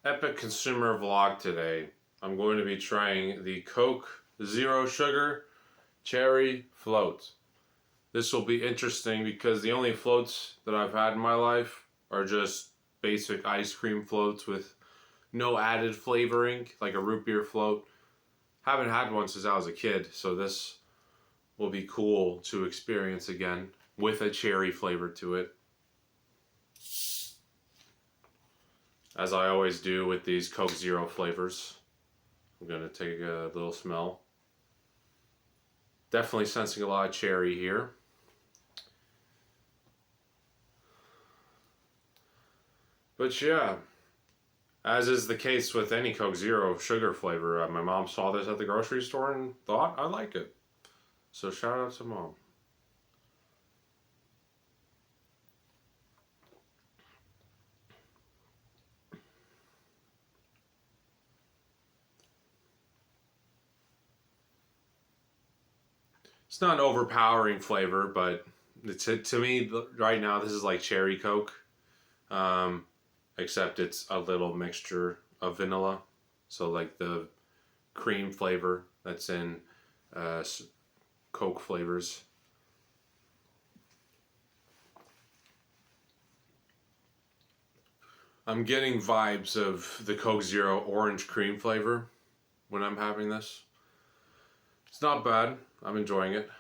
Epic consumer vlog today. I'm going to be trying the Coke Zero Sugar Cherry Float. This will be interesting because the only floats that I've had in my life are just basic ice cream floats with no added flavoring, like a root beer float. Haven't had one since I was a kid, so this will be cool to experience again with a cherry flavor to it. As I always do with these Coke Zero flavors. I'm going to take a little smell. Definitely sensing a lot of cherry here. But yeah, as is the case with any Coke Zero sugar flavor, my mom saw this at the grocery store and thought I like it. So shout out to Mom. It's not an overpowering flavor, but to me right now this is like cherry Coke, except it's a little mixture of vanilla. So like the cream flavor that's in Coke flavors. I'm getting vibes of the Coke Zero orange cream flavor when I'm having this. It's not bad. I'm enjoying it.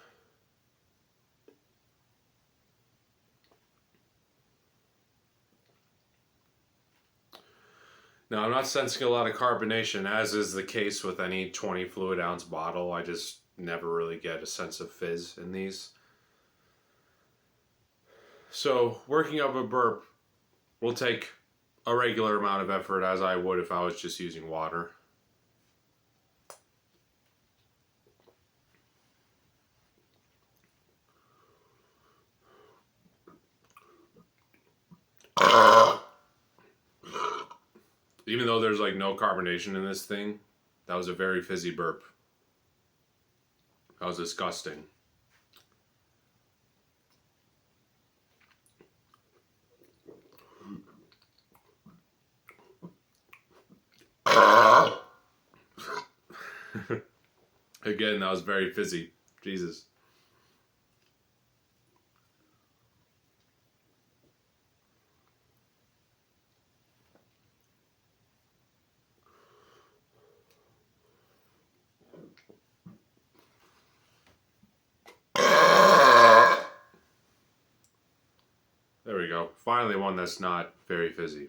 Now, I'm not sensing a lot of carbonation, as is the case with any 20 fluid ounce bottle. I just never really get a sense of fizz in these. So, working up a burp will take a regular amount of effort, as I would if I was just using water. Even though there's like no carbonation in this thing, that was a very fizzy burp. That was disgusting. Again, that was very fizzy. Jesus. There we go. Finally one that's not very fizzy.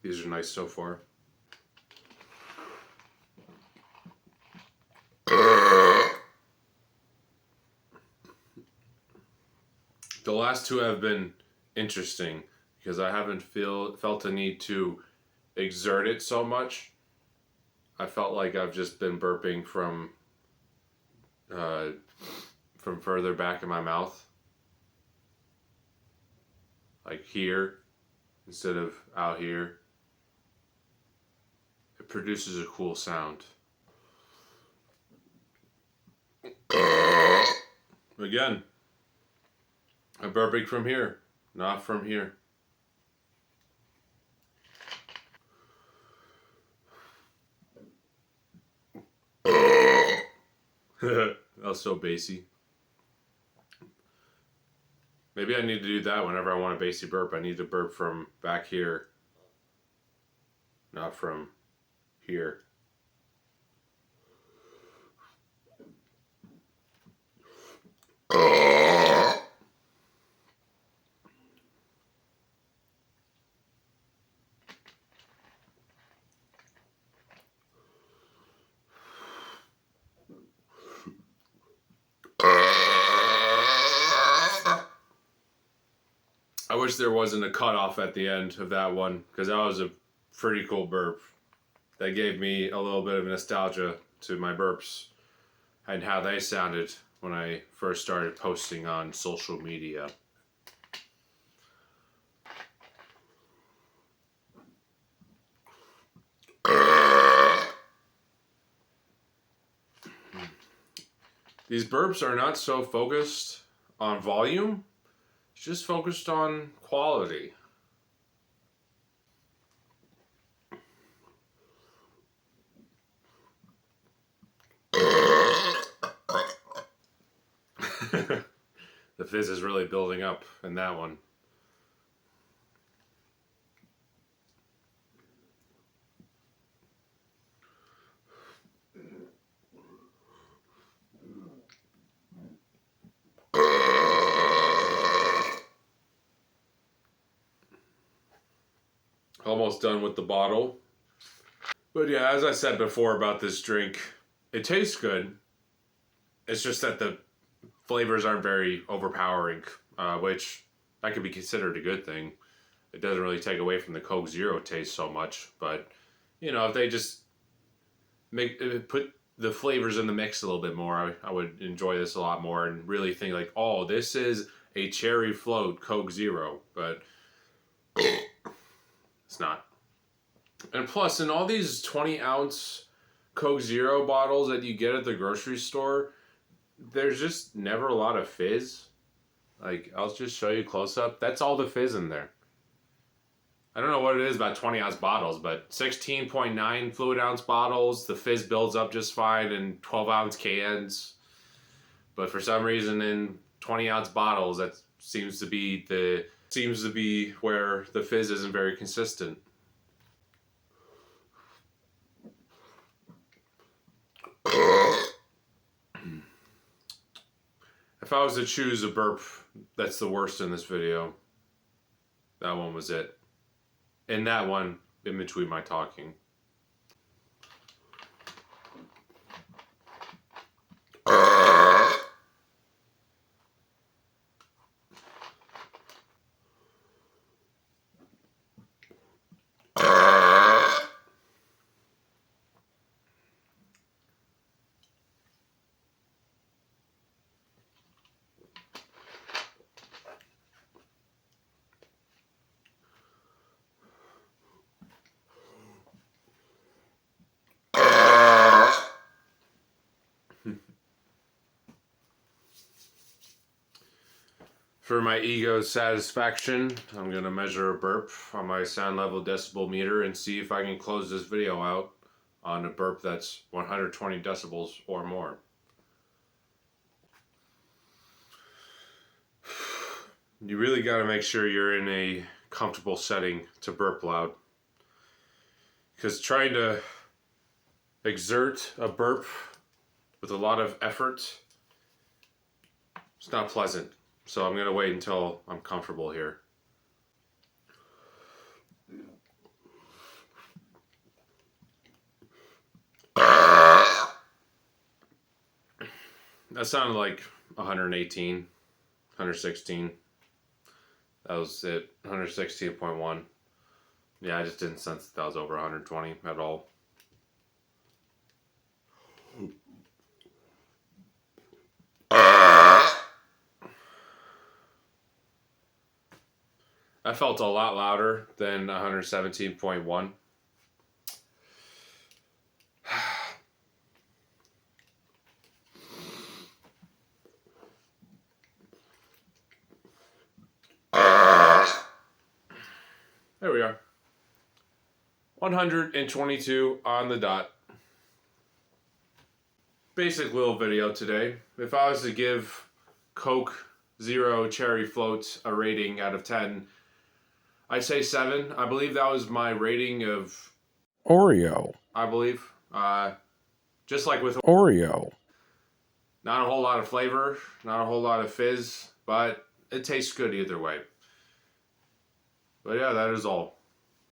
These are nice so far. The last two have been interesting because I haven't felt the need to exert it so much. I felt like I've just been burping from further back in my mouth, like here instead of out here. It produces a cool sound. Again, I'm burping from here, not from here. That was so bassy. Maybe I need to do that whenever I want a bassy burp. I need to burp from back here, not from here. I wish there wasn't a cutoff at the end of that one, because that was a pretty cool burp. That gave me a little bit of nostalgia to my burps and how they sounded when I first started posting on social media. These burps are not so focused on volume, it's just focused on quality. The fizz is really building up in that one. Almost done with the bottle. But yeah, as I said before about this drink, it tastes good. It's just that the flavors aren't very overpowering, which that could be considered a good thing. It doesn't really take away from the Coke Zero taste so much, but you know, if they just put the flavors in the mix a little bit more, I would enjoy this a lot more and really think like, oh, this is a cherry float Coke Zero, but it's not. And plus, in all these 20-ounce Coke Zero bottles that you get at the grocery store, there's just never a lot of fizz. Like, I'll just show you close up. That's all the fizz in there. I don't know what it is about 20-ounce bottles, but 16.9 fluid ounce bottles, the fizz builds up just fine in 12-ounce cans. But for some reason in 20-ounce bottles, that seems to be where the fizz isn't very consistent. If I was to choose a burp that's the worst in this video, that one was it. And that one in between my talking. For my ego's satisfaction, I'm going to measure a burp on my sound level decibel meter and see if I can close this video out on a burp that's 120 decibels or more. You really got to make sure you're in a comfortable setting to burp loud, because trying to exert a burp with a lot of effort, it's not pleasant. So I'm going to wait until I'm comfortable here. That sounded like 118, 116. That was it, 116.1. Yeah, I just didn't sense that was over 120 at all. I felt a lot louder than 117.1. There we are. 122 on the dot. Basic little video today. If I was to give Coke Zero Cherry Float a rating out of 10, I'd say 7. I believe that was my rating of Oreo. I believe. Just like with Oreo. not a whole lot of flavor, not a whole lot of fizz, but it tastes good either way. But yeah, that is all.